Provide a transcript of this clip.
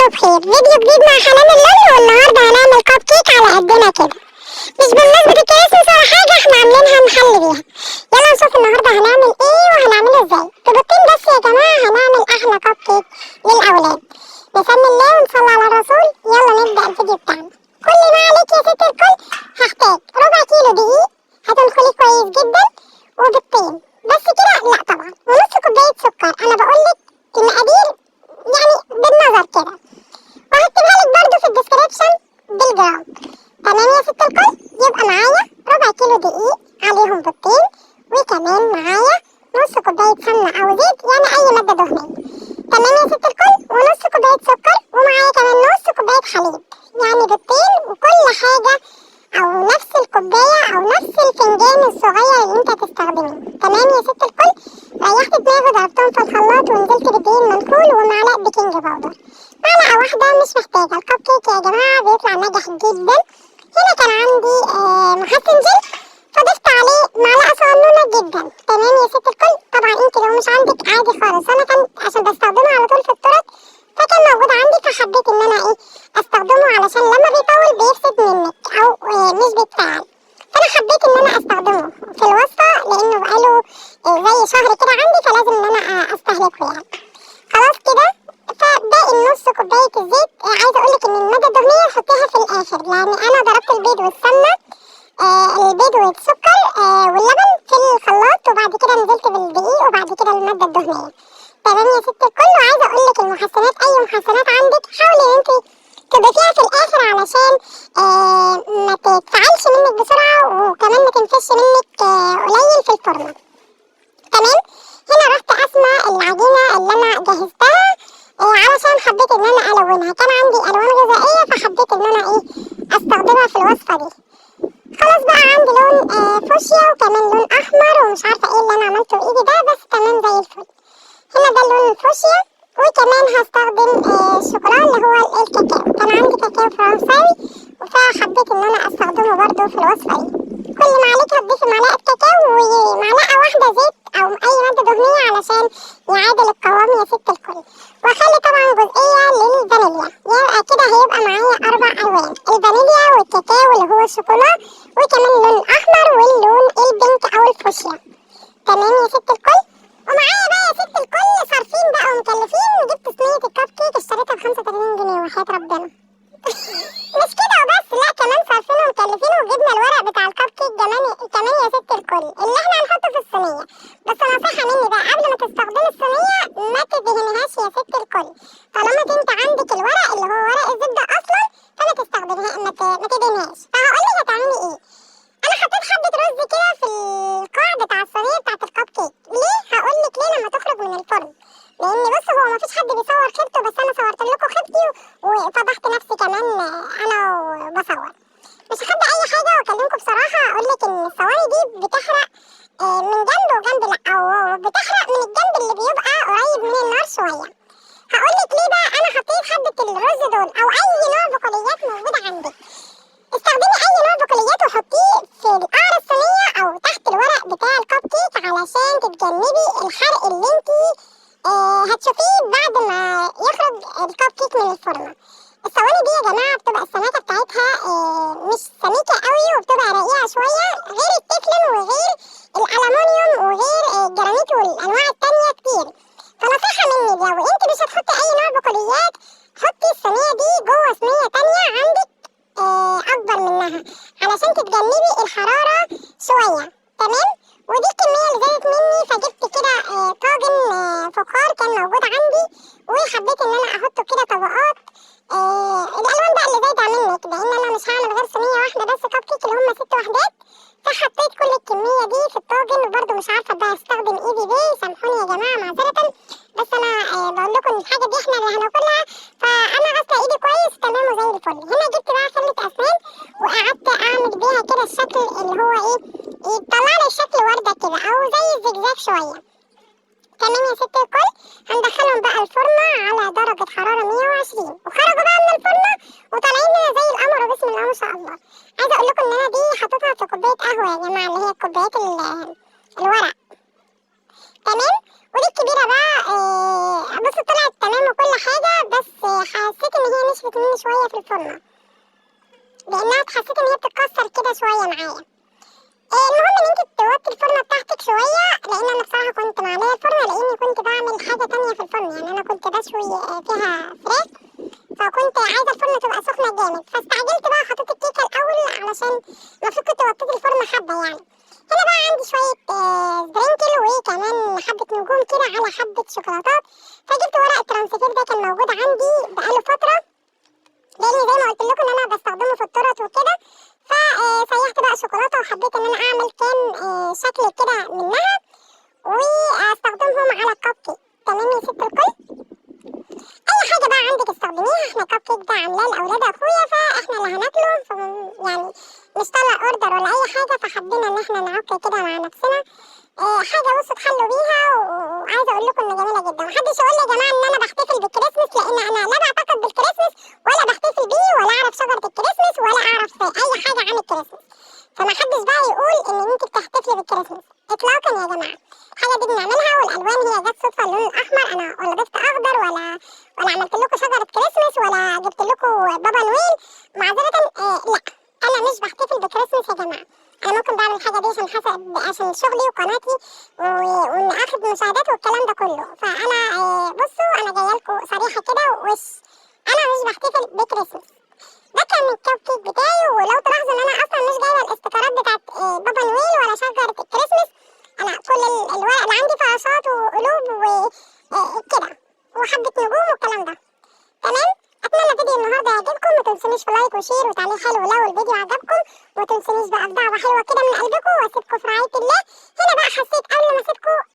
تكونوا بخير. فيديو جديد مع حنان اللولي، والنهارده هنعمل كب كيك على قدنا كده، مش بمناسبة الكريسماس ولا حاجة، احنا عاملينها نحل بيها. يلا نشوف النهارده هنعمل ايه وهنعمله ازاي. ببيضتين بس يا جماعة هنعمل احلى كب كيك للأولاد. نسمي الله ونصلي على الرسول. يلا نبدأ الفيديو بتاعنا. كل ما عليك يا ست الكل هحتاج ربع كيلو دقيق، هتنخلي كويس جدا، وبيضتين بس كده، لا طبعا، ونص كوباية سكر. انا بقولك المقادير يعني بالنظر كده، وهكتبها لك برضه في الديسكريبشن بالجرام. تمام يا ست الكل. يبقى معايا ربع كيلو دقيق، عليهم بيضتين، وكمان معايا نص كوباية سمنة أو زيت، يعني أي مادة دهنية. تمام يا ست الكل. ونص كوباية سكر، ومعايا كمان نص كوباية حليب، يعني بيضتين وكل حاجة أو نفس الكوباية أو نفس الفنجان الصغير اللي أنت هتستخدمه. تمام يا ست الكل. ريحت دماغي ضربتهم في الخلاط ونزلت بالدقيق المنخول ومعلقة بيكنج باودر. معلقة واحدة مش محتاجة، الكب كيك يا جماعة بيطلع ناجح جدا. هنا كان عندي محسن جل، فضفت عليه معلقة صغنونة جدا. تمام يا ست الكل. طبعا انت لو مش عندك عادي خالص، انا كان عشان بستخدمه على طول في الطرق فكان موجود عندي، فحبيت ان انا استخدمه علشان لما بيطول بيفسد منك او مش بيتفاعل، فانا حبيت ان انا استخدمه في الوصفة لانه بقاله زي شهر كده عندي، فلازم ان انا استهلكه يعني. خلاص كده. فباقي النص كوباية الزيت، عايزة اقولك ان المادة الدهنية حطيها في الاخر، لان انا ضربت البيض والسمنة، البيض والسكر واللبن في الخلاط، وبعد كده نزلت بالدقيق، وبعد كده المادة الدهنية. تمام يا ست الكل. وعايزة اقولك المحسنات، اي محسنات عندك حاولي ان انت تضيفيها في الاخر علشان ما تتفعلش منك بسرعة، وكمان ما تنفش منك قليل في الفرن. تمام. هنا رحت اسمى العجينة اللي انا جهزتها علشان حبيت ان انا الونها، كان عندي الوان غذائية فحبيت ان انا استخدمها في الوصفة دي. خلاص بقى عندي لون فوشيا، وكمان لون احمر، ومش عارفة ايه اللي انا عملته بايدي ده، بس تمام زي الفل. هنا ده اللون الفوشيا. وكمان هستخدم الشوكولا اللي هو الكاكاو، كان عندي كاكاو فرنساوي فحبيت ان انا استخدمه برضو في الوصفة دي. كل ما عليك هتضيفي معلقة كاكاو ومعلقة واحدة زيت او اي مادة دهنية علشان يعادل القوام يا ست الكل. واخلي طبعا جزئية للفانيليا، يبقى كده هيبقى معايا 4 الوان، الفانيليا والكاكاو اللي هو الشوكولا، وكمان اللون الاحمر واللون البينك او الفوشيا. تمام يا ست الكل. ومعايا بقى يا ست الكل صارفين بقى ومكلفين، وجبت صينية الكب كيك اشتريتها ب35 جنيه وحياة ربنا. مش كده وبس، لا كمان صارفين ومكلفين وجبنا الورق بتاع الكب كيك كمان يا ست الكل اللي احنا هنحطه في الصينية. بس نصيحة مني بقى، قبل ما تستخدمي الصينية ما تدهنيهاش يا ست الكل، طالما انت عندك الورق اللي هو ورق الزبدة اصلا، فما تستخدميها، ما تدهنيهاش. فهقولك هتعملي ايه. انا حطيت حبة رز كده في القاع بتاع الصينية بتاعت الكب كيك. ليه؟ هقولك ليه لما تخرج من الفرن، لان بص هو مفيش حد بيصور خيبته، بس انا صورت لكم خيبتي وفضحت نفسي كمان انا وبصور. مش هخبي اي حاجه واكلمكم بصراحه، اقولك ان الصواني دي بتحرق من جنب وجنب، لا او بتحرق من الجنب اللي بيبقى قريب من النار شويه. هقولك ليه بقى انا حطيت حبه الرز دول او اي نوع بقوليات موجود عندك. استخدمي اي نوع بقوليات وحطيه في قعر الصينيه او تحت الورق بتاع الكب كيك علشان تتجنبي الحرق اللي انتي هتشوفيه بعد ما يخرج الكب كيك من الفرن. الصواني دي يا جماعة بتبقى السماكة بتاعتها مش سميكة قوي، وبتبقى رقيقة شوية، غير التeflon وغير الألمونيوم وغير الجرانيت والأنواع التانية كتير. فنصيحة مني لو انت مش هتحطي أي نوع بقوليات، حطي الصينية دي جوه صينية تانية عندك أكبر منها علشان تتجنبي الحرارة شوية. تمام. ودي الكمية اللي زادت مني، فجبت كده طاجن فخار كان موجود عندي، وحبيت ان انا احطه كده طبقات. الالوان بقى اللي زايدة منك، لان انا مش هعمل غير صينية واحدة بس كب كيك اللي هم 6 وحدات، فحطيت كل الكمية دي في الطاجن. وبرده مش عارفة بقى استخدم ايدي ليه، سامحوني يا جماعة معذرة، بس انا بقول لكم ان الحاجة دي احنا اللي هناكلها، فانا غاسلة ايدي كويس تمام وزي الفل. هنا جبت بقى خلة اسنان وقعدت اعمل بيها كده الشكل اللي هو يطلع لي شكل وردة كده او زي الزجزاج شوية. تمام يا ست الكل. هندخلهم بقى الفرن على درجة حرارة 120، وخرجوا بقى من الفرن وطالعين لنا زي القمر وبسم الله ما شاء الله. عايزة اقول لكم ان انا دي حطيتها في كوباية قهوة يا جماعة، اللي هي كوبايات الورق. تمام. ودي الكبيرة بقى بص طلعت تمام وكل حاجة، بس حسيت ان هي نشفت مني شويه في الفرن، لانها حسيت ان هي بتتكسر كده شويه معايا. المهم ان انت توطي الفرن بتاعتك شويه، لان انا بصراحه كنت معليه الفرن لاني كنت بعمل حاجه تانية في الفرن، يعني انا كنت بشوي فيها فراخ، فكنت عايزه الفرن تبقى سخنه جامد، فاستعجلت بقى حطيت الكيكه الاول علشان المفروض كنت وطيت الفرن حبه يعني. هنا بقى عندي شويه سبرينكل وكمان حبه نجوم كده على حبه شوكولاتات، فجبت ورق الترانسفير ده كان موجود عندي بقاله فتره، لان زي ما قلت لكم ان انا بستخدمه في التورت وكده، فسيحت بقى شوكولاته وحبيت ان انا اعمل كام شكل كده منها واستخدمهم على الكب كيك. تمام يا ست الكل، اي حاجه بقى عندك استخدميها، احنا الكب كيك ده عاملاه لاولاد اخويا فاحنا اللي هناكله، يعني مش طلع اوردر ولا اي حاجه، فحبينا ان احنا نعك كده مع نفسنا حاجه بصوا تحلوا بيها. وعايزه اقول لكم ان جميله جدا، محدش يقول لي يا جماعه ان انا بحتفل بالكريسماس، لان انا لا بعتقد بالكريسماس ولا بحتفل بيه ولا اعرف شجره الكريسماس ولا اعرف اي حاجه عن الكريسماس، فمحدش بقى يقول ان انت بتحتفلي بالكريسماس اطلاقا يا جماعه. الحاجه دي بنعملها، والالوان هي جت صدفه اللون الاحمر، انا ولا ضفت اخضر ولا عملت لكم شجره كريسماس ولا جبت لكم بابا نويل، معذره لا، انا مش بحتفل بالكريسماس يا جماعه. انا ممكن بعمل الحاجه دي عشان شغلي وقناتي وان اخد مشاهدات والكلام ده كله، فانا بصوا انا جايه لكم صريحه كده وش انا مش بحتفل بكريسماس. ده كان الكب كيك بتاعي، ولو تلاحظوا ان انا اصلا مش جايبه الاستيكرات بتاعت بابا نويل ولا شجره الكريسماس، انا كل الورق اللي عندي فراشات وقلوب وكده وحبه نجوم والكلام ده. تمام، اتمنى فيديو النهارده يعجبكم، ما تنسونيش في لايك وشير وتعليق حلو لو الفيديو عجبكم، وما تنسونيش بقى في دعوه حلوه كده من قلبكم، واسيبكم في رعايه الله. هنا بقى حسيت قبل ما اسيبكم